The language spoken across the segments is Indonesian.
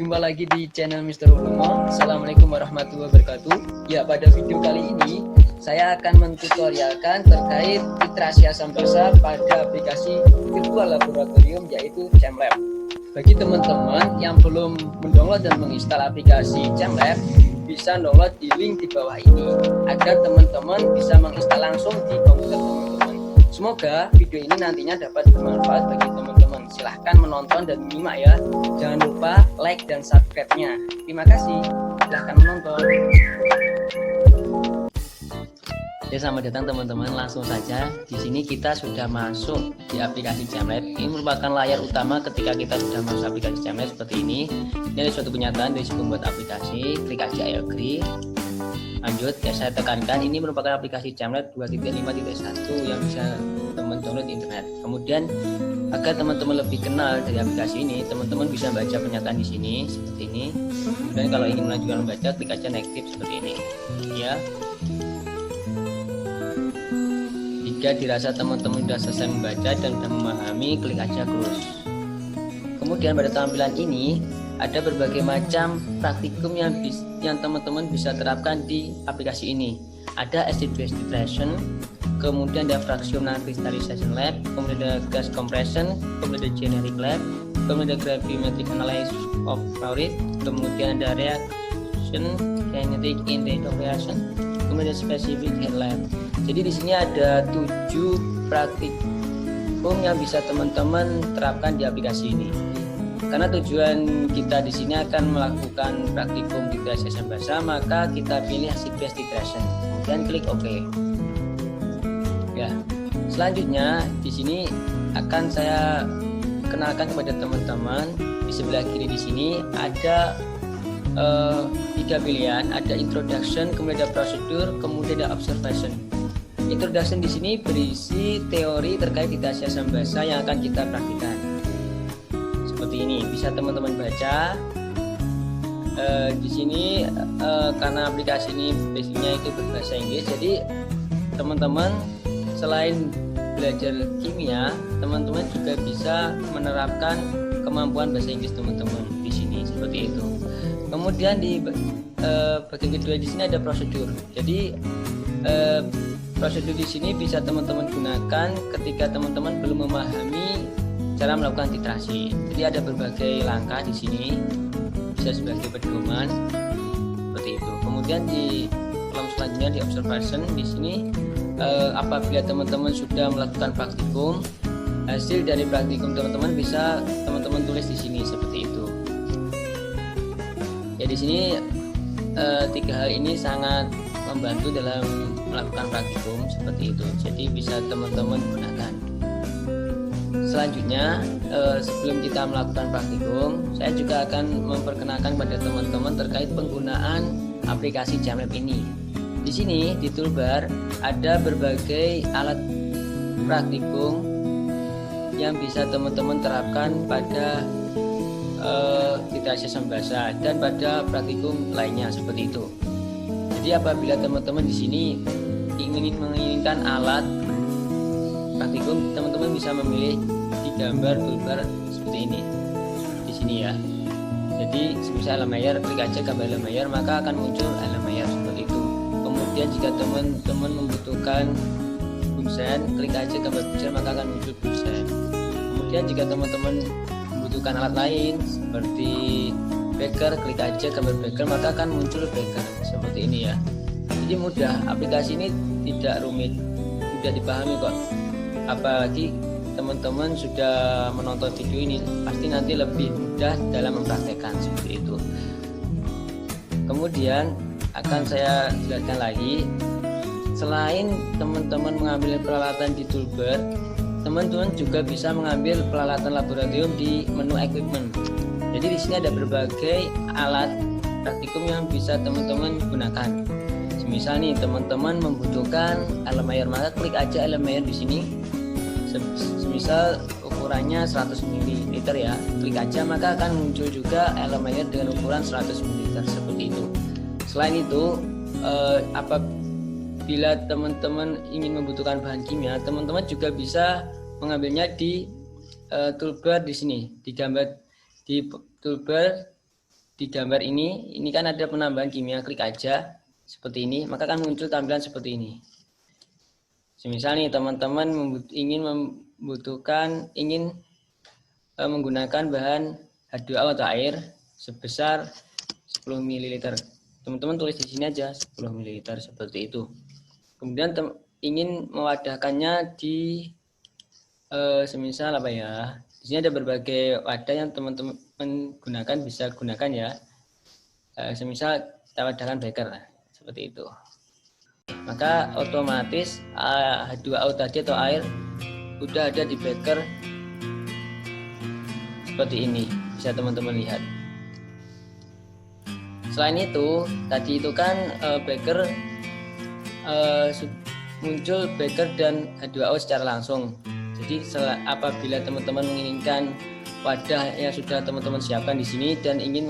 jumpa lagi di channel Mr. Utomo. Assalamualaikum warahmatullahi wabarakatuh. Ya, pada video kali ini saya akan mentutorialkan terkait literasi asam basa pada aplikasi virtual laboratorium yaitu ChemLab. Bagi teman-teman yang belum mendownload dan menginstal aplikasi ChemLab, bisa download di link di bawah ini agar teman-teman bisa menginstal langsung di komputer teman-teman. Semoga video ini nantinya dapat bermanfaat bagi teman-teman. Silahkan menonton dan menyimak ya. Jangan lupa like dan subscribe-nya. Terima kasih. Silahkan menonton. Ya, selamat datang teman-teman. Langsung saja. Di sini kita sudah masuk di aplikasi ChemLab. Ini merupakan layar utama ketika kita sudah masuk aplikasi ChemLab seperti ini. Ini ada suatu kenyataan dari si pembuat aplikasi. Klik aja I agree. Lanjut, ya saya tekankan ini merupakan aplikasi ChemLab 2.5.1 yang bisa teman download di internet. Kemudian agar teman-teman lebih kenal dari aplikasi ini, teman-teman bisa baca pernyataan di sini seperti ini. Dan kalau ingin melanjutkan membaca, klik aja next tip seperti ini. Ya. Jika dirasa teman-teman sudah selesai membaca dan sudah memahami, klik aja close. Kemudian pada tampilan ini ada berbagai macam praktikum yang teman-teman bisa terapkan di aplikasi ini. Ada acid base titration, kemudian ada fraction non-crystallization lab, kemudian ada gas compression, kemudian ada generic lab, kemudian ada gravimetric analysis of fluoride, kemudian ada reaction kinetic in the operation, kemudian ada specific heat lab. Jadi di sini ada 7 praktikum yang bisa teman-teman terapkan di aplikasi ini. Karena tujuan kita di sini akan melakukan praktikum literasi asam basa, maka kita pilih acid base titration dan klik OK. Ya, selanjutnya di sini akan saya kenalkan kepada teman-teman. Di sebelah kiri di sini ada 3 pilihan, ada introduction, kemudian ada prosedur, kemudian ada observation. Introduction di sini berisi teori terkait literasi asam basa yang akan kita praktikkan. Seperti ini bisa teman-teman baca. Di sini karena aplikasi ini basicnya itu berbahasa Inggris, jadi teman-teman selain belajar kimia, teman-teman juga bisa menerapkan kemampuan bahasa Inggris teman-teman di sini seperti itu. Kemudian di bagian kedua di sini ada prosedur. Jadi prosedur di sini bisa teman-teman gunakan ketika teman-teman belum memahami cara melakukan titrasi. Jadi ada berbagai langkah di sini bisa sebagai pedoman seperti itu. Kemudian di kolom selanjutnya di observation di sini apabila teman-teman sudah melakukan praktikum, hasil dari praktikum teman-teman bisa teman-teman tulis di sini seperti itu. Ya, di sini 3 hal ini sangat membantu dalam melakukan praktikum seperti itu. Jadi bisa teman-teman gunakan. Selanjutnya, sebelum kita melakukan praktikum, saya juga akan memperkenalkan pada teman-teman terkait penggunaan aplikasi ChemLab ini. Di sini di toolbar ada berbagai alat praktikum yang bisa teman-teman terapkan pada literasi asam basa dan pada praktikum lainnya seperti itu. Jadi apabila teman-teman di sini ingin menginginkan alat praktikum, teman-teman bisa memilih di gambar toolbar seperti ini di sini ya. Jadi semisal Erlenmeyer, klik aja gambar Erlenmeyer, maka akan muncul Erlenmeyer seperti itu. Kemudian jika teman-teman membutuhkan Bunsen, klik aja gambar Bunsen, maka akan muncul Bunsen. Kemudian jika teman-teman membutuhkan alat lain seperti Becker, klik aja gambar Becker, maka akan muncul Becker seperti ini ya. Jadi mudah, aplikasi ini tidak rumit, mudah dipahami kok. Apalagi teman-teman sudah menonton video ini, pasti nanti lebih mudah dalam mempraktekkan seperti itu. Kemudian akan saya jelaskan lagi, selain teman-teman mengambil peralatan di toolbar, teman-teman juga bisa mengambil peralatan laboratorium di menu equipment. Jadi di sini ada berbagai alat praktikum yang bisa teman-teman gunakan. Misal nih teman-teman membutuhkan Erlenmeyer, maka klik aja Erlenmeyer di sini. Semisal ukurannya 100 ml ya, klik aja maka akan muncul juga Erlenmeyer dengan ukuran 100 ml seperti itu. Selain itu, apabila teman-teman ingin membutuhkan bahan kimia, teman-teman juga bisa mengambilnya di toolbar di sini, di gambar di toolbar di gambar ini kan ada penambahan kimia, klik aja seperti ini, maka akan muncul tampilan seperti ini. Semisal nih teman-teman ingin menggunakan bahan H2O atau air sebesar 10 ml. Teman-teman tulis di sini aja 10 ml seperti itu. Kemudian ingin mewadahkannya di semisal apa ya? Di sini ada berbagai wadah yang teman-teman gunakan, bisa gunakan ya. Semisal kita wadahkan beker seperti itu. Maka otomatis H2O tadi atau air udah ada di beker seperti ini, bisa teman-teman lihat. Selain itu, tadi itu kan beker muncul beker dan H2O secara langsung. Jadi apabila teman-teman menginginkan wadah yang sudah teman-teman siapkan di sini dan ingin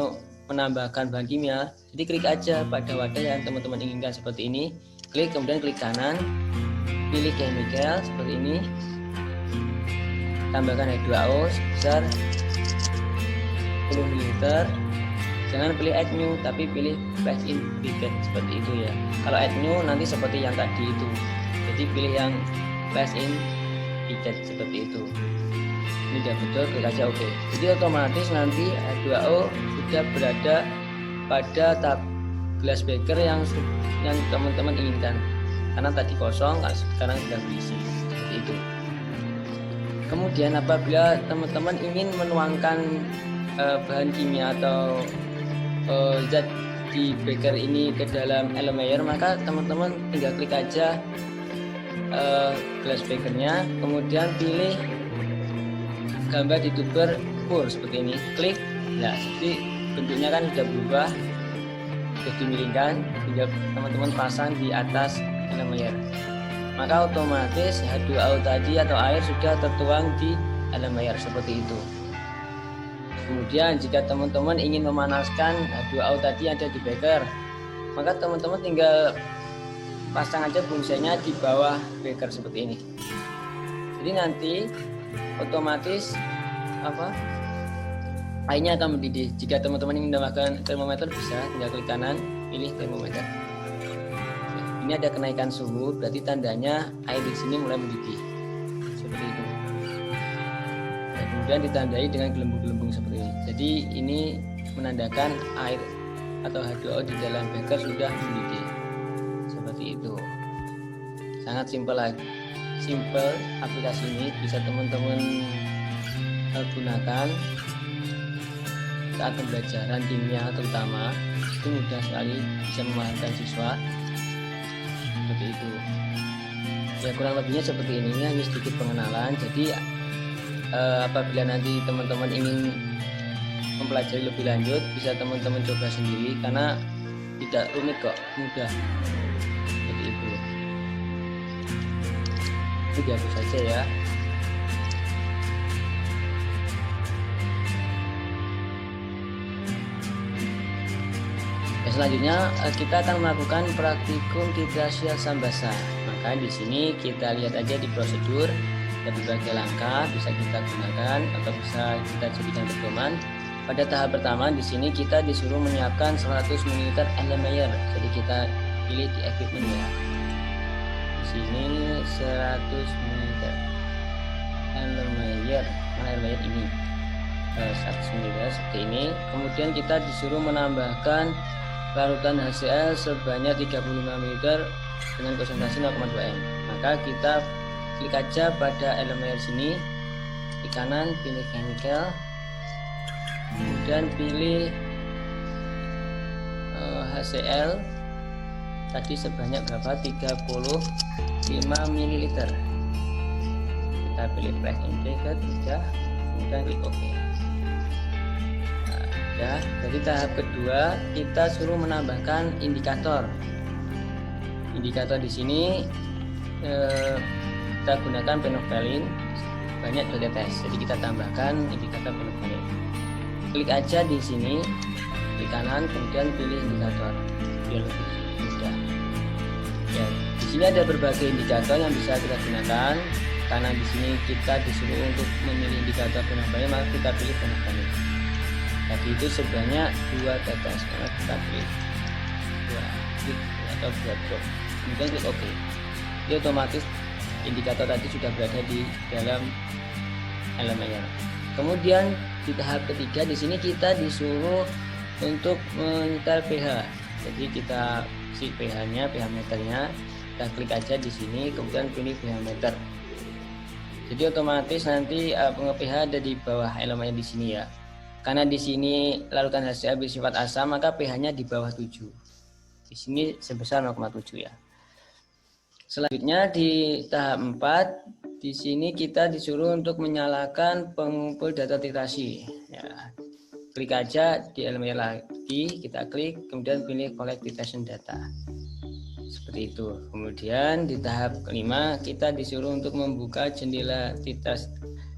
menambahkan bahan kimia, jadi klik aja pada wadah yang teman-teman inginkan seperti ini. Klik, kemudian klik kanan, pilih chemical seperti ini, tambahkan H2O sebesar 10 ml. Jangan pilih add new, tapi pilih place in briquette seperti itu ya. Kalau add new nanti seperti yang tadi itu, jadi pilih yang place in briquette seperti itu. Ini udah betul, klik aja OK. Jadi otomatis nanti H2O sudah berada pada gelas beker yang teman-teman inginkan, karena tadi kosong, sekarang sudah berisi seperti itu. Kemudian apabila teman-teman ingin menuangkan bahan kimia atau zat di beker ini ke dalam Erlenmeyer, maka teman-teman tinggal klik aja gelas bekernya, kemudian pilih gambar di tuber pour seperti ini, klik. Nah, jadi bentuknya kan sudah berubah, sudah dimiringkan, tinggal teman-teman pasang di atas Erlenmeyer. Maka otomatis H2O tadi atau air sudah tertuang di Erlenmeyer seperti itu. Kemudian jika teman-teman ingin memanaskan H2O tadi yang ada di beker, maka teman-teman tinggal pasang aja bungsainya di bawah beker seperti ini. Jadi nanti otomatis airnya akan mendidih. Jika teman-teman ingin menambahkan termometer, bisa tinggal klik kanan, pilih termometer. Ini ada kenaikan suhu, berarti tandanya air di sini mulai mendidih seperti itu. Dan kemudian ditandai dengan gelembung-gelembung seperti ini. Jadi ini menandakan air atau H2O di dalam beker sudah mendidih seperti itu. Sangat simpel aplikasi ini bisa teman-teman gunakan saat pembelajaran kimia, terutama itu mudah sekali bisa memahamkan siswa seperti itu. Ya kurang lebihnya seperti ini, hanya sedikit pengenalan. Jadi apabila nanti teman-teman ingin mempelajari lebih lanjut, bisa teman-teman coba sendiri karena tidak rumit kok, mudah seperti itu. Itu biasa saja ya. Selanjutnya kita akan melakukan praktikum titrasi asam basa. Maka di sini kita lihat aja di prosedur, ada berbagai langkah bisa kita gunakan atau bisa kita jadikan pedoman. Pada tahap pertama di sini kita disuruh menyiapkan 100 ml Erlenmeyer. Jadi kita pilih di equipment ya. Di sini 100 ml Erlenmeyer, Erlenmeyer ini 100 ml seperti ini. Kemudian kita disuruh menambahkan larutan HCl sebanyak 35 ml dengan konsentrasi 0,2 m. Maka kita klik aja pada Erlenmeyer sini, di kanan pilih chemical, kemudian pilih HCl tadi sebanyak berapa, 35 ml. Kita pilih place in bracket, sudah, kemudian klik OK. Ya, jadi tahap kedua kita suruh menambahkan indikator. Indikator di sini kita gunakan phenolphthalein banyak 2 tetes. Jadi kita tambahkan indikator phenolphthalein. Klik aja di sini di kanan, kemudian pilih indikator. Biar lebih mudah. Ya, di sini ada berbagai indikator yang bisa kita gunakan. Karena di sini kita disuruh untuk memilih indikator phenolphthalein, maka kita pilih phenolphthalein. Kita tadi itu sebanyak 2 tetes. Karena kita klik 2 klik atau 2 drop, kemudian klik OK. Jadi otomatis indikator tadi sudah berada di dalam elemen. Kemudian di tahap ketiga di sini kita disuruh untuk menyetel pH. Jadi kita isi pH-nya, pH meternya, kita klik aja di sini, kemudian pilih pH meter. Jadi otomatis nanti pH ada di bawah elemennya di sini ya. Karena di sini larutan HCl bersifat asam, maka pH-nya di bawah 7. Di sini sebesar 0,7 ya. Selanjutnya di tahap 4, di sini kita disuruh untuk menyalakan pengumpul data titrasi. Ya, klik aja di elemen lagi, kita klik, kemudian pilih collect titration data. Seperti itu. Kemudian di tahap kelima kita disuruh untuk membuka jendela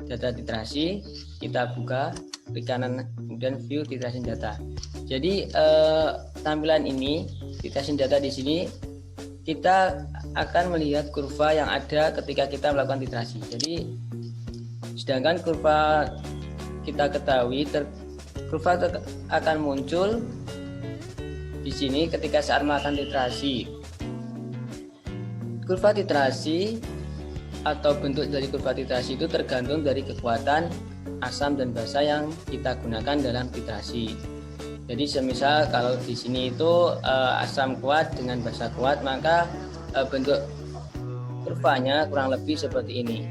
data titrasi. Kita buka, klik kanan, kemudian view titration data. Jadi tampilan ini titration data di sini kita akan melihat kurva yang ada ketika kita melakukan titrasi. Jadi sedangkan kurva kita ketahui kurva akan muncul di sini ketika saat melakukan titrasi. Kurva titrasi atau bentuk dari kurva titrasi itu tergantung dari kekuatan asam dan basa yang kita gunakan dalam titrasi. Jadi semisal kalau di sini itu asam kuat dengan basa kuat, maka bentuk kurvanya kurang lebih seperti ini.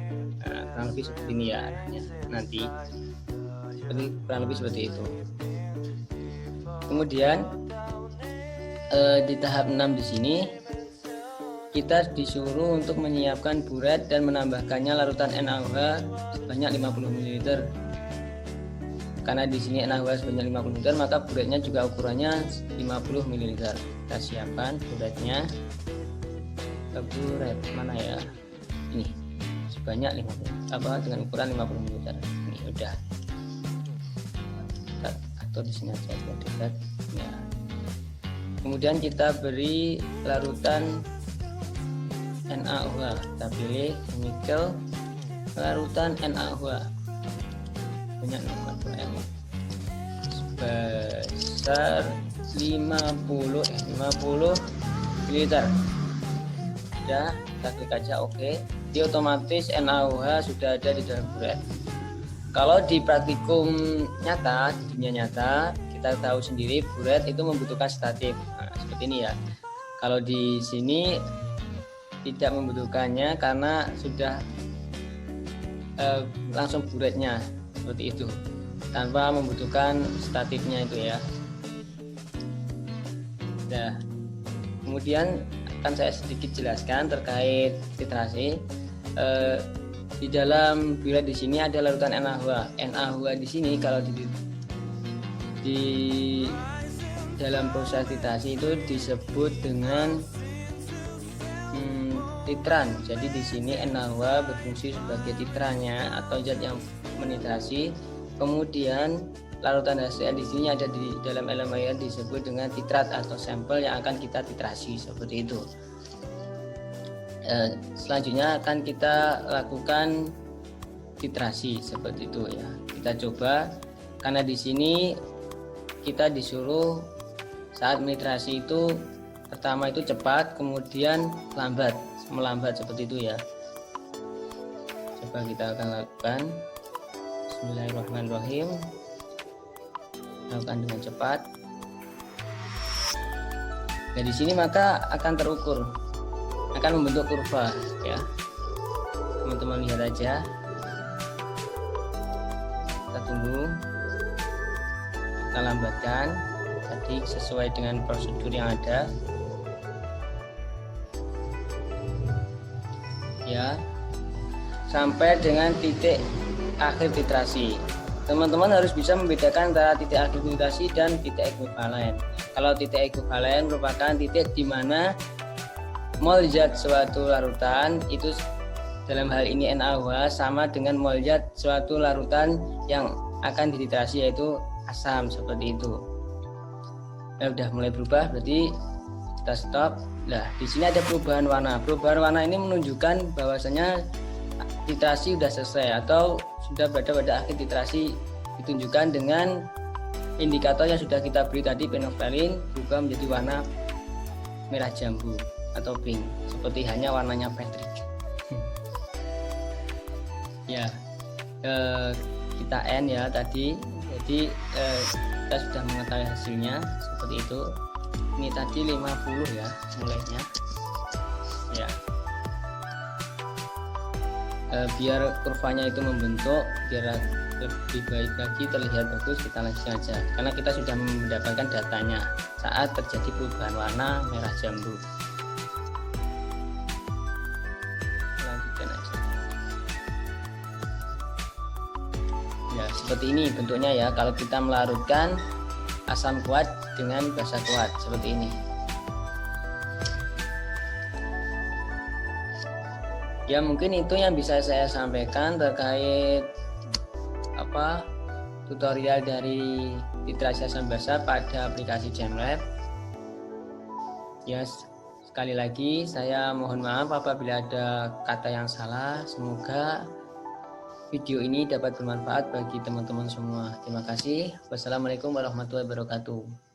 Kurang lebih seperti ini ya nanti. Kurang lebih seperti itu. Kemudian di tahap 6 di sini kita disuruh untuk menyiapkan buret dan menambahkannya larutan NaOH sebanyak 50 ml. Karena di sini NaOH sebanyak 50 ml, maka buretnya juga ukurannya 50 ml. Kita siapkan buretnya. Buret mana ya? Ini sebanyak 50 dengan ukuran 50 ml. Ini udah. Atau di sini aja dekat. Ya. Kemudian kita beri larutan NaOH. Kita pilih chemical larutan NaOH banyak 0,2 ml sebesar 50 ml. Ya, kita klik aja OK. Dia otomatis NaOH sudah ada di dalam buret. Kalau di praktikum nyata, di dunia nyata, kita tahu sendiri buret itu membutuhkan statif. Nah, seperti ini ya. Kalau di sini tidak membutuhkannya karena sudah langsung buretnya seperti itu, tanpa membutuhkan statifnya itu ya. Nah, kemudian akan saya sedikit jelaskan terkait titrasi. Di dalam buret di sini ada larutan NaOH. NaOH di sini kalau di dalam proses titrasi itu disebut dengan titran. Jadi di sini NaOH berfungsi sebagai titrannya atau zat yang menitrasi. Kemudian larutan HCl di sini ada di dalam elemen air disebut dengan titrat atau sampel yang akan kita titrasi seperti itu. Selanjutnya akan kita lakukan titrasi seperti itu ya. Kita coba, karena di sini kita disuruh saat menitrasi itu pertama itu cepat, kemudian melambat seperti itu ya. Coba kita akan lakukan. Bismillahirrahmanirrahim. Lakukan dengan cepat. Nah, di sini maka akan terukur, akan membentuk kurva ya. Teman-teman lihat aja. Kita tunggu. Kita lambatkan. Tadi sesuai dengan prosedur yang ada. Ya. Sampai dengan titik akhir titrasi. Teman-teman harus bisa membedakan antara titik akhir titrasi dan titik ekuivalen. Kalau titik ekuivalen merupakan titik di mana mol zat suatu larutan itu dalam hal ini NaOH sama dengan mol zat suatu larutan yang akan dititrasi yaitu asam seperti itu. Nah, udah mulai berubah, berarti kita stop. Nah, di sini ada perubahan warna. Perubahan warna ini menunjukkan bahwasanya titrasi sudah selesai atau sudah berada pada akhir titrasi, ditunjukkan dengan indikator yang sudah kita beri tadi penoftalin juga menjadi warna merah jambu atau pink, seperti hanya warnanya Patrick. Ya, kita N ya tadi. Jadi kita sudah mengetahui hasilnya seperti itu. Ini tadi 50 ya mulainya. Ya. Biar kurvanya itu membentuk, biar lebih baik lagi, terlihat bagus, kita lanjutkan aja karena kita sudah mendapatkan datanya saat terjadi perubahan warna merah jambu. Lanjutkan aja. Ya, seperti ini bentuknya ya kalau kita melarutkan asam kuat dengan basa kuat seperti ini. Ya, mungkin itu yang bisa saya sampaikan terkait tutorial dari titrasi asam basa pada aplikasi JamLab. Ya, sekali lagi saya mohon maaf apabila ada kata yang salah. Semoga video ini dapat bermanfaat bagi teman-teman semua. Terima kasih. Wassalamualaikum warahmatullahi wabarakatuh.